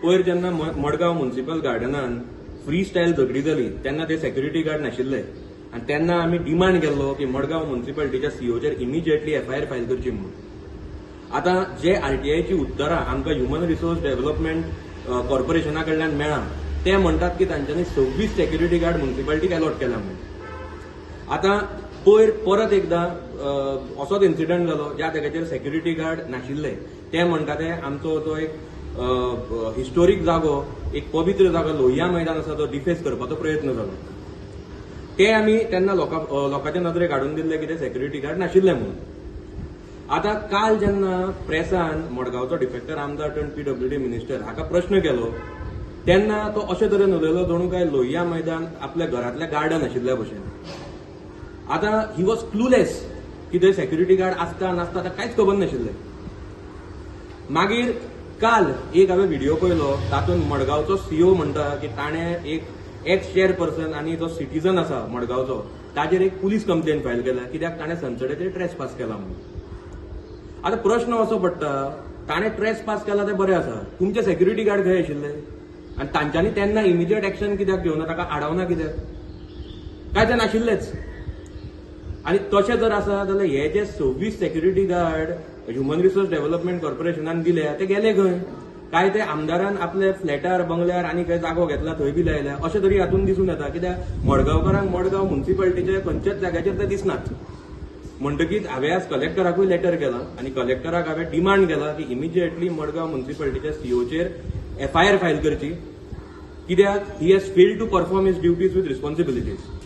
पयर जेन्ना Madgaon municipal गार्डनान free style झगडी जाली तेन्ना ते सेक्युरिटी गार्ड नाशिल्ले आनी तेन्ना आमी डिमांड केल्लो की मडगांव म्युनिसिपालिटीच्या सीओचेर इमिजिएटली एफआयआर फायल करची म्हणून। आता जे आरटीआयची उत्तरां आमकां ह्युमन रिसोर्स डेव्हलपमेंट कॉर्पोरेशना कडल्यान मेळ्ळा ते म्हणटात की तांच्यांनी 26 सेक्युरिटी गार्ड म्युनिसिपालिटीक अलॉट केला म्हणून। आता पयर परत एकदा असोच इन्सिडंट जालो ज्या जाग्याचेर सेक्युरिटी गार्ड नाशिल्ले ते म्हणटा ते आमचो जो एक हिस्टोरीक जागो एक पवित्र जागो लोहिया मैदान आसा तो डिफेस करपाचो प्रयत्न जालो ते आमी तेन्ना लोकांच्या नदरेक हाडून दिल्ले की ते सेक्युरिटी गार्ड नाशिल्ले म्हणून। आता काल जेन्ना प्रेसान मडगांवचो डिफेक्टर आमदार टर्न पीडब्ल्यूडी मिनिस्टर हाका प्रश्न केलो तेन्ना तो अशे तरेन उलयलो जणू काय लोहिया मैदान आपल्या घरांतल्या गार्डन आशिल्ल्या भशेन। आता ही वॉज क्लूलेस की थंय सेक्युरिटी गार्ड आसता नासता ताका कांयच खबर नाशिल्लें। मागीर काल एक हांवें व्हिडिओ पळयलो तातूंत मडगांवचो सीओ म्हणटा की ताणें एक एक्स चेअरपर्सन आनी जो सिटीजन आसा मडगांवचो ताजेर एक पुलीस कंप्लेन फायल केल्या कित्याक ताणें संसदेचेर ट्रेसपास केला म्हणून। आता प्रश्न असो पडटा ताणें ट्रेसपास केला तें बरें आसा, तुमचे सेक्युरिटी गार्ड खंय आशिल्ले आनी तांच्यांनी तेन्ना इमिजिएट एक्शन कित्याक घेवना, ताका आडावना कित्याक? काय ते नाशिल्लेच। आणि तशें जर आसा जाल्यार हे जे 26 security guard human resource development कॉर्पोरेशनान दिले ते गेले खंय? काय ते आमदारान आपले फ्लॅटार बंगल्यार आनी खंय जागो घेतला थंय बी लायल्या अशें तरी हातून दिसून येता कित्याक मडगांवकारांक मडगांव म्युनिसिपालिटीच्या खंयच्याच जाग्याचेर ते दिसनात। म्हणटकीच हांवें आज कलेक्टराकूय लेटर केला आनी कलेक्टराक हांवें डिमांड केला की इमिजिएटली मडगांव म्युनिसिपालिटीच्या सीओचेर एफआयआर फायल करची कित्याक ही has failed to perform his duties with responsibilities.